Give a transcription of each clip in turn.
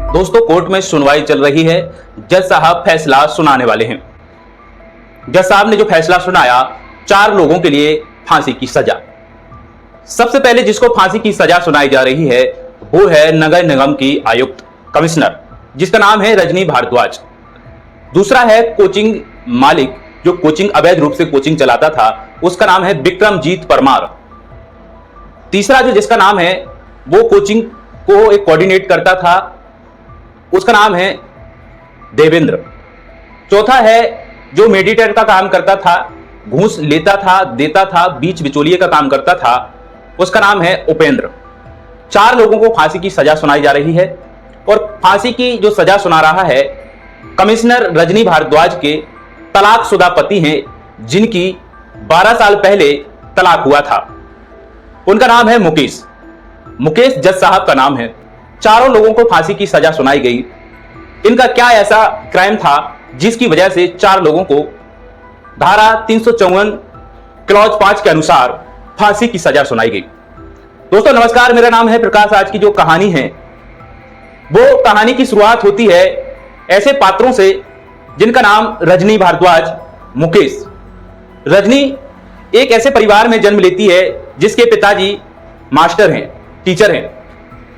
दोस्तों, कोर्ट में सुनवाई चल रही है। जज साहब फैसला सुनाने वाले हैं। जज साहब ने जो फैसला सुनाया, 4 लोगों के लिए फांसी की सजा। सबसे पहले जिसको फांसी की सजा सुनाई जा रही है वो है नगर निगम की आयुक्त कमिश्नर, जिसका नाम है रजनी भारद्वाज। दूसरा है कोचिंग मालिक, जो कोचिंग अवैध रूप से कोचिंग चलाता था, उसका नाम है विक्रमजीत परमार। तीसरा जो जिसका नाम है वो कोचिंग को एक कोऑर्डिनेट करता था, उसका नाम है देवेंद्र। चौथा है जो मेडिटेटर का काम करता था, घूस लेता था, देता था, बीच बिचौलिए का काम करता था, उसका नाम है उपेंद्र। 4 लोगों को फांसी की सजा सुनाई जा रही है और फांसी की जो सजा सुना रहा है कमिश्नर रजनी भारद्वाज के तलाकशुदा पति हैं, जिनकी 12 साल पहले तलाक हुआ था। उनका नाम है मुकेश। मुकेश जज साहब का नाम है। 4 लोगों को फांसी की सजा सुनाई गई। इनका क्या ऐसा क्राइम था जिसकी वजह से 4 लोगों को धारा 354 क्लॉज 5 के अनुसार फांसी की सजा सुनाई गई। दोस्तों नमस्कार, मेरा नाम है प्रकाश। आज की जो कहानी है वो कहानी की शुरुआत होती है ऐसे पात्रों से जिनका नाम रजनी भारद्वाज, मुकेश। रजनी एक ऐसे परिवार में जन्म लेती है जिसके पिताजी मास्टर हैं, टीचर हैं।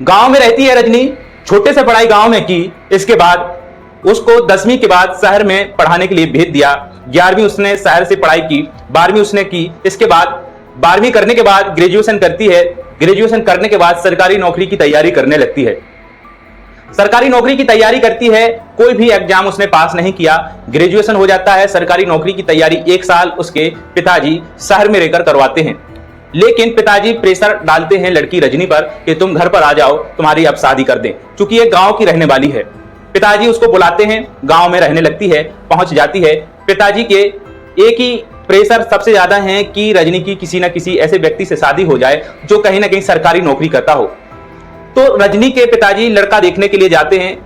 गांव में रहती है रजनी, छोटे से पढ़ाई गांव में की। इसके बाद उसको 10वीं के बाद शहर में पढ़ाने के लिए भेज दिया। 11वीं उसने शहर से पढ़ाई की, 12वीं उसने की। इसके बाद 12वीं करने के बाद ग्रेजुएशन करती है। ग्रेजुएशन करने के बाद सरकारी नौकरी की तैयारी करने लगती है। सरकारी नौकरी की तैयारी करती है, कोई भी एग्जाम उसने पास नहीं किया। ग्रेजुएशन हो जाता है, सरकारी नौकरी की तैयारी 1 साल उसके पिताजी शहर में रहकर करवाते हैं। लेकिन पिताजी प्रेशर डालते हैं लड़की रजनी पर कि तुम घर पर आ जाओ, तुम्हारी अब शादी कर दें, क्योंकि ये गांव की रहने वाली है। पिताजी उसको बुलाते हैं, गांव में रहने लगती है, पहुंच जाती है। पिताजी के एक ही प्रेशर सबसे ज्यादा है कि रजनी की किसी ना किसी ऐसे व्यक्ति से शादी हो जाए जो कहीं ना कहीं सरकारी नौकरी करता हो। तो रजनी के पिताजी लड़का देखने के लिए जाते हैं।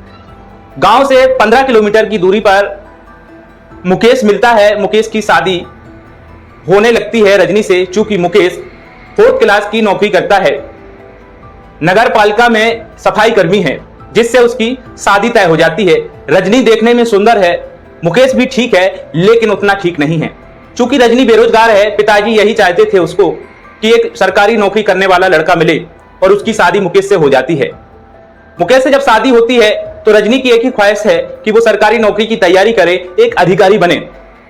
गांव से 15 किलोमीटर की दूरी पर मुकेश मिलता है। मुकेश की शादी होने लगती है रजनी से, चूंकि मुकेश 4th क्लास की नौकरी करता है, नगर पालिका में सफाई कर्मी है, जिससे उसकी शादी तय हो जाती है। रजनी देखने में सुंदर है, मुकेश भी ठीक है, लेकिन उतना ठीक नहीं है। चूंकि रजनी बेरोजगार है, पिताजी यही चाहते थे उसको कि एक सरकारी नौकरी करने वाला लड़का मिले और उसकी शादी मुकेश से हो जाती है। मुकेश से जब शादी होती है तो रजनी की एक ही ख्वाहिश है कि वो सरकारी नौकरी की तैयारी करे, एक अधिकारी बने।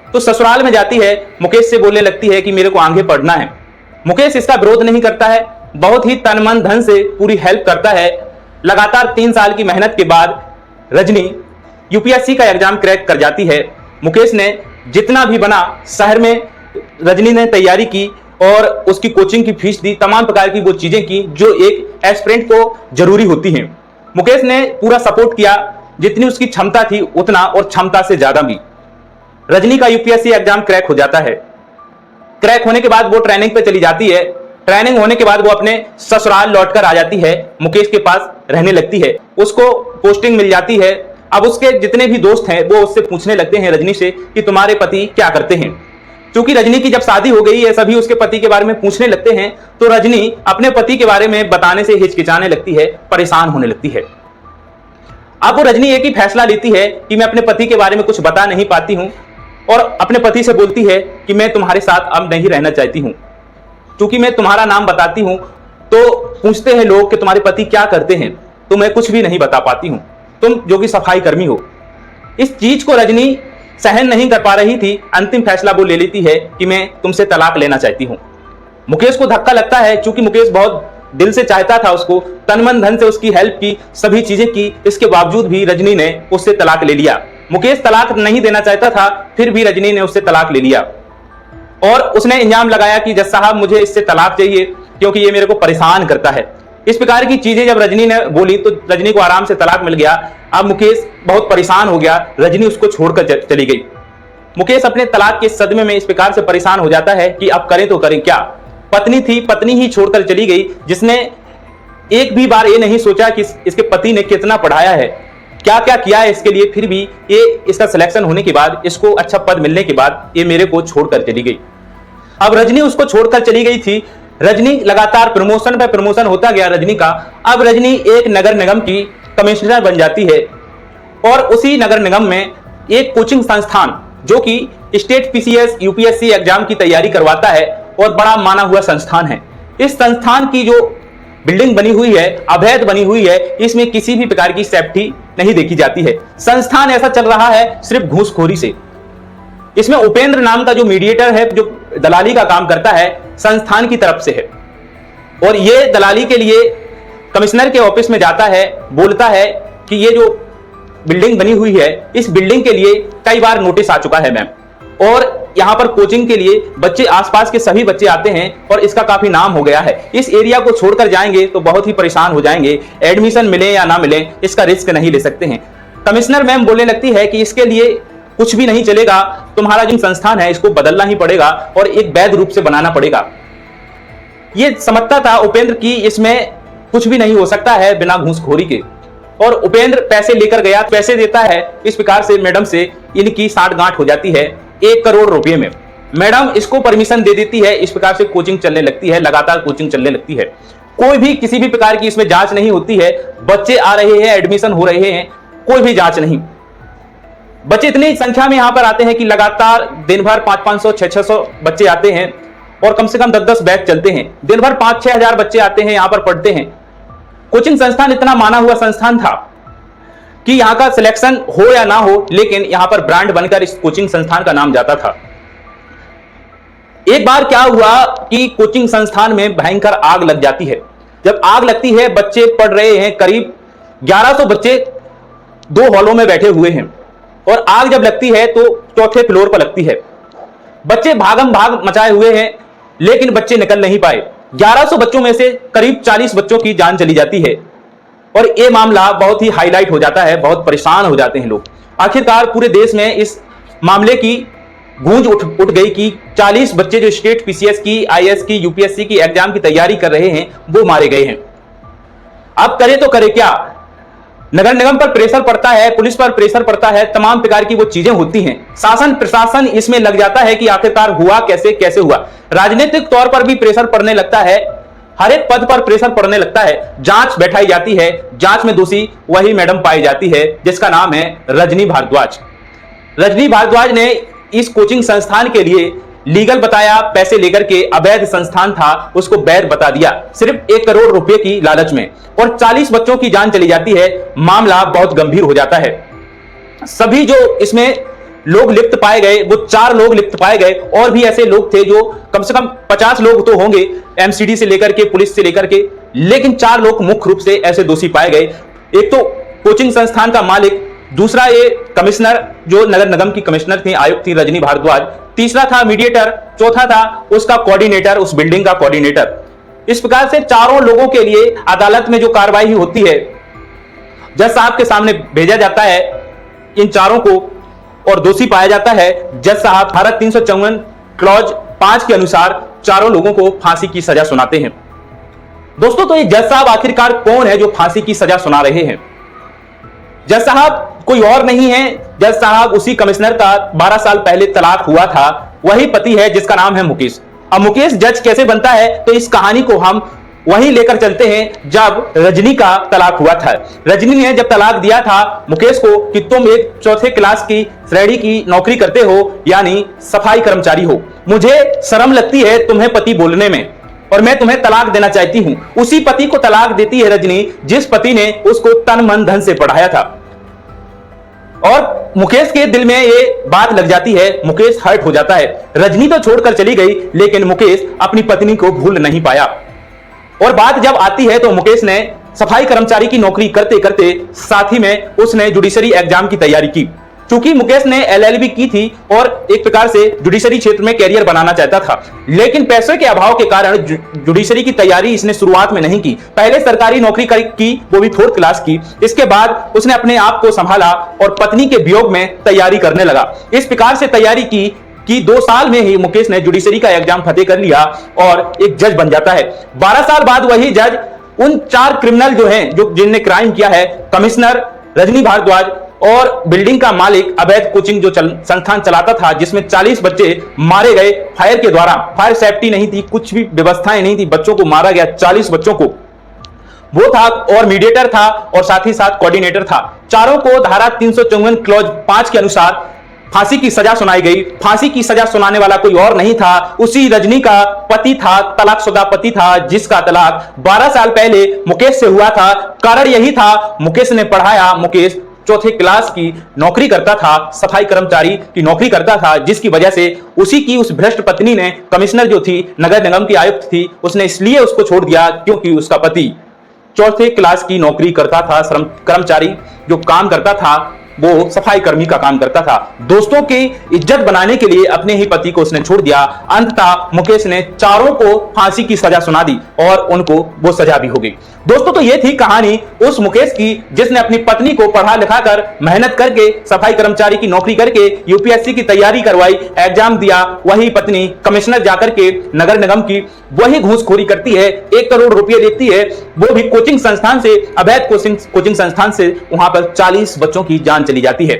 तो ससुराल में जाती है, मुकेश से बोलने लगती है कि मेरे को आगे पढ़ना है। मुकेश इसका विरोध नहीं करता है, बहुत ही तन मन धन से पूरी हेल्प करता है। लगातार 3 साल की मेहनत के बाद रजनी यूपीएससी का एग्जाम क्रैक कर जाती है। मुकेश ने जितना भी बना शहर में रजनी ने तैयारी की और उसकी कोचिंग की फीस दी, तमाम प्रकार की वो चीजें की जो एक एस्पिरेंट को जरूरी होती हैं। मुकेश ने पूरा सपोर्ट किया, जितनी उसकी क्षमता थी उतना, और क्षमता से ज्यादा भी। रजनी का यूपीएससी एग्जाम क्रैक हो जाता है। क्रैक होने के बाद वो ट्रेनिंग पे चली जाती है। ट्रेनिंग होने के बाद वो अपने ससुराल लौटकर आ जाती है, मुकेश के पास रहने लगती है। उसको पोस्टिंग मिल जाती है। अब उसके जितने भी दोस्त हैं वो उससे पूछने लगते हैं रजनी से कि तुम्हारे पति क्या करते हैं। क्योंकि रजनी की जब शादी हो गई है, सभी उसके पति के बारे में पूछने लगते हैं, तो रजनी अपने पति के बारे में बताने से हिचकिचाने लगती है, परेशान होने लगती है। अब वो रजनी एक ही फैसला लेती है कि मैं अपने पति के बारे में कुछ बता नहीं पाती हूं, और अपने पति से बोलती है कि मैं तुम्हारे साथ अब नहीं रहना चाहती हूं, क्योंकि मैं तुम्हारा नाम बताती हूं तो पूछते हैं लोग कि तुम्हारे पति क्या करते हैं, तो मैं कुछ भी नहीं बता पाती हूं, तुम जो कि सफाई कर्मी हो। इस चीज को रजनी सहन नहीं कर पा रही थी। अंतिम फैसला वो ले लेती है कि मैं तुमसे तलाक लेना चाहती हूं। मुकेश को धक्का लगता है, क्योंकि मुकेश बहुत दिल से चाहता था उसको, तन मन धन से उसकी हेल्प की, सभी चीजें की। इसके बावजूद भी रजनी ने उससे तलाक ले लिया। मुकेश तलाक नहीं देना चाहता था, फिर भी रजनी ने उससे तलाक ले लिया और उसने इल्जाम लगाया कि जज साहब मुझे इससे तलाक चाहिए क्योंकि ये मेरे को परेशान करता है। इस प्रकार की चीजें जब रजनी ने बोली तो रजनी को आराम से तलाक मिल गया। अब मुकेश बहुत परेशान हो गया, रजनी उसको छोड़कर चली गई। मुकेश अपने तलाक के सदमे में इस प्रकार से परेशान हो जाता है कि अब करें तो करें क्या। पत्नी थी, पत्नी ही छोड़कर चली गई, जिसने एक भी बार ये नहीं सोचा कि इसके पति ने कितना पढ़ाया है, क्या क्या किया है इसके लिए। फिर भी ये इसका सिलेक्शन होने के बाद, इसको अच्छा पद मिलने के बाद ये मेरे को छोड़कर चली गई। अब रजनी उसको छोड़कर चली गई थी। रजनी लगातार प्रमोशन पे प्रमोशन होता गया रजनी का। अब रजनी एक नगर निगम की कमिश्नर बन जाती है और उसी नगर निगम में एक कोचिंग संस्थान जो कि स्टेट पीसीएस यूपीएससी एग्जाम की तैयारी करवाता है और बड़ा माना हुआ संस्थान है। इस संस्थान की जो बिल्डिंग बनी हुई है, अवैध बनी हुई है, इसमें किसी भी प्रकार की सेफ्टी नहीं देखी जाती है। संस्थान ऐसा चल रहा है सिर्फ घूसखोरी से। इसमें उपेंद्र नाम का जो मीडिएटर है, जो दलाली का काम करता है, संस्थान की तरफ से है और ये दलाली के लिए कमिश्नर के ऑफिस में जाता है, बोलता है कि ये जो बिल्डिंग बनी हुई है, इस बिल्डिंग के लिए कई बार नोटिस आ चुका है मैम, और यहां पर कोचिंग के लिए बच्चे, आसपास के सभी बच्चे आते हैं और इसका काफी नाम हो गया है। इस एरिया को छोड़कर जाएंगे तो बहुत ही परेशान हो जाएंगे, एडमिशन मिले या ना मिले इसका रिस्क नहीं ले सकते हैं। कमिश्नर मैम बोलने लगती है कि इसके लिए कुछ भी नहीं चलेगा, तुम्हारा जो संस्थान है इसको बदलना ही पड़ेगा और एक वैध रूप से बनाना पड़ेगा। ये समझता था उपेंद्र की इसमें कुछ भी नहीं हो सकता है बिना घूसखोरी के, और उपेंद्र पैसे लेकर गया, पैसे देता है। इस प्रकार से मैडम से इनकी साठगांठ हो जाती है 1 करोड़ रुपए में। मैडम इसको परमिशन दे देती है। इस प्रकार से कोचिंग चलने लगती है, लगातार कोचिंग चलने लगती है। कोई भी किसी भी प्रकार की इसमें जांच नहीं होती है। बच्चे आ रहे हैं, एडमिशन हो रहे हैं, कोई भी जांच नहीं। बच्चे इतनी संख्या में यहां पर आते हैं कि लगातार दिन भर 500-500, 600 बच्चे आते हैं और कम से कम 10-10 बैच चलते हैं। दिन भर 5-6 हजार बच्चे आते हैं, यहां पर पढ़ते हैं। कोचिंग संस्थान इतना माना हुआ संस्थान था कि यहां का सिलेक्शन हो या ना हो, लेकिन यहां पर ब्रांड बनकर इस कोचिंग संस्थान का नाम जाता था। एक बार क्या हुआ कि कोचिंग संस्थान में भयंकर आग लग जाती है। जब आग लगती है, बच्चे पढ़ रहे हैं, करीब 1100 बच्चे 2 हॉलों में बैठे हुए हैं और आग जब लगती है तो 4थे फ्लोर पर लगती है। बच्चे भागम भाग मचाए हुए हैं, लेकिन बच्चे निकल नहीं पाए। 1100 बच्चों में से करीब 40 बच्चों की जान चली जाती है और यह मामला बहुत ही हाईलाइट हो जाता है, बहुत परेशान हो जाते हैं लोग। आखिरकार पूरे देश में इस मामले की गूंज उठ गई कि 40 बच्चे जो स्टेट पीसीएस की, आईएएस की, यूपीएससी की एग्जाम की तैयारी कर रहे हैं वो मारे गए हैं। अब करे तो करे क्या? नगर निगम पर प्रेशर पड़ता है, पुलिस पर प्रेशर पड़ता है, तमाम प्रकार की वो चीजें होती हैं। शासन प्रशासन इसमें लग जाता है कि आखिरकार हुआ कैसे हुआ। राजनीतिक तौर पर भी प्रेशर पड़ने लगता है, हर एक पद पर प्रेशर पड़ने लगता है। जांच बैठाई जाती है, जांच में दोषी वही मैडम पाई जाती है जिसका नाम है रजनी भारद्वाज। रजनी भारद्वाज ने इस कोचिंग संस्थान के लिए लीगल बताया, पैसे लेकर के अवैध संस्थान था उसको वैध बता दिया, सिर्फ 1 करोड़ रुपए की लालच में, और 40 बच्चों की जान चली जाती है। मामला बहुत गंभीर हो जाता है। सभी जो इसमें लोग लिप्त पाए गए वो 4 लोग लिप्त पाए गए, और भी ऐसे लोग थे जो कम से कम 50 लोग तो होंगे, एमसीडी से लेकर के, पुलिस से लेकर के, लेकिन 4 लोग मुख्य रूप से ऐसे दोषी पाए गए। एक तो कोचिंग संस्थान का मालिक, दूसरा ये कमिश्नर जो नगर निगम की कमिश्नर थी, आयुक्त थी रजनी भारद्वाज, तीसरा था मीडिएटर, चौथा था उसका कोऑर्डिनेटर, उस बिल्डिंग का कोऑर्डिनेटर। इस प्रकार से 4 लोगों के लिए अदालत में जो कार्रवाई होती है, जज साहब के सामने भेजा जाता है इन 4 को और दोषी पाया जाता है। जज साहब धारा 354 क्लॉज 5 के अनुसार 4 लोगों को फांसी की सजा सुनाते हैं। दोस्तों, तो ये जज साहब आखिरकार कौन है जो फांसी की सजा सुना रहे हैं? जज साहब कोई और नहीं है, जज साहब उसी कमिश्नर का 12 साल पहले तलाक हुआ था, वही पति है जिसका नाम है मुकेश। अब मुकेश जज कैसे बनता है, तो इस कहानी को हम वहीं लेकर चलते हैं जब रजनी का तलाक हुआ था। रजनी ने जब तलाक दिया था मुकेश को कि तुम एक 4थे क्लास की श्रेणी की नौकरी करते हो, यानी सफाई कर्मचारी हो, मुझे शर्म लगती है तुम्हें पति बोलने में और मैं तुम्हें तलाक देना चाहती हूं। उसी पति को तलाक देती है रजनी जिस पति ने उसको तन मन धन से पढ़ाया था, और मुकेश के दिल में ये बात लग जाती है। मुकेश हर्ट हो जाता है। रजनी तो छोड़कर चली गई, लेकिन मुकेश अपनी पत्नी को भूल नहीं पाया। और बात जब आती है तो मुकेश ने सफाई कर्मचारी की नौकरी करते करते साथ ही में उसने जुडिशरी एग्जाम की तैयारी की। चूंकि मुकेश ने एलएलबी की थी और एक प्रकार से जुडिशरी क्षेत्र में कैरियर बनाना चाहता था, लेकिन पैसे के अभाव के कारण जुडिशरी की तैयारी इसने शुरुआत में नहीं की। पहले सरकारी नौकरी की, वो भी 4th क्लास की। इसके बाद उसने अपने आप को संभाला और पत्नी के वियोग में तैयारी करने लगा। इस प्रकार से तैयारी की कि 2 साल में ही मुकेश ने जुडिशरी का एग्जाम फतेह कर लिया और एक जज बन जाता है। 12 साल बाद वही जज उन 4 क्रिमिनल जो हैं, जो जिनने क्राइम किया है, कमिश्नर, रजनी भारद्वाज और बिल्डिंग का मालिक, अवैध कोचिंग जो संस्थान चलाता था जिसमें 40 बच्चे मारे गए फायर के द्वारा। फायर सेफ्टी नहीं थी, कुछ भी व्यवस्थाएं नहीं थी, बच्चों को मारा गया, 40 बच्चों को। वो था और मीडिएटर था और साथ ही साथ कोऑर्डिनेटर था। चारों को धारा 354 क्लॉज 5 के अनुसार फांसी की सजा सुनाई गई। फांसी की सजा सुनाने वाला कोई और नहीं था, उसी रजनी का पति था, तलाकशुदा पति था, जिसका तलाक 12 साल पहले मुकेश से हुआ था। कारण यही था, मुकेश ने पढ़ाया। मुकेश चौथे क्लास की नौकरी करता था, सफाई कर्मचारी की नौकरी करता था, जिसकी वजह से उसी की उस भ्रष्ट पत्नी ने, कमिश्नर जो थी, नगर निगम की आयुक्त थी, उसने इसलिए उसको छोड़ दिया क्योंकि उसका पति चौथे क्लास की नौकरी करता था, कर्मचारी जो काम करता था वो सफाई कर्मी का काम करता था। दोस्तों की इज्जत बनाने के लिए अपने ही पति को उसने छोड़ दिया। अंततः मुकेश ने चारों को फांसी की सजा सुना दी और उनको वो सजा भी हो गई। दोस्तों तो ये थी कहानी उस मुकेश की जिसने अपनी पत्नी को पढ़ा लिखा कर, मेहनत करके, सफाई कर्मचारी की नौकरी करके यूपीएससी की तैयारी करवाई, एग्जाम दिया। वही पत्नी कमिश्नर जाकर के नगर निगम की वही घूसखोरी करती है, 1 करोड़ रुपए देती है, वो भी कोचिंग संस्थान से, अवैध कोचिंग संस्थान से। वहां पर 40 बच्चों की जान चली जाती है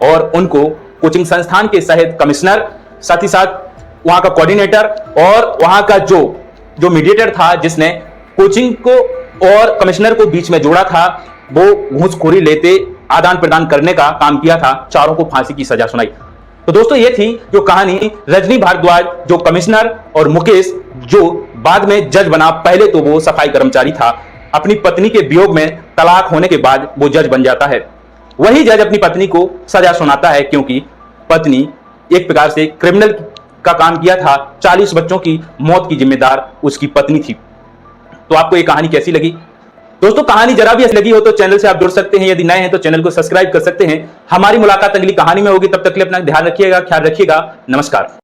और उनको कोचिंग संस्थान के सहित कमिश्नर, साथ ही साथ वहां का कोऑर्डिनेटर और वहां का जो मीडिएटर था, जिसने कोचिंग को और कमिश्नर को बीच में जोड़ा था, वो घूसखोरी लेते, आदान प्रदान करने का काम किया था। चारों को फांसी की सजा सुनाई। तो दोस्तों ये थी जो कहानी रजनी भारद्वाज, जो कमिश्नर, और मुकेश जो बाद में जज बना। पहले तो वो सफाई कर्मचारी था, अपनी पत्नी के वियोग में, तलाक होने के बाद वो जज बन जाता है। वही जज अपनी पत्नी को सजा सुनाता है क्योंकि पत्नी एक प्रकार से क्रिमिनल का काम किया था। 40 बच्चों की मौत की जिम्मेदार उसकी पत्नी थी। तो आपको ये कहानी कैसी लगी? दोस्तों कहानी जरा भी अच्छी लगी हो तो चैनल से आप जुड़ सकते हैं, यदि नए हैं तो चैनल को सब्सक्राइब कर सकते हैं। हमारी मुलाकात अगली कहानी में होगी, तब तक के लिए अपना ध्यान रखिएगा, ख्याल रखिएगा। नमस्कार।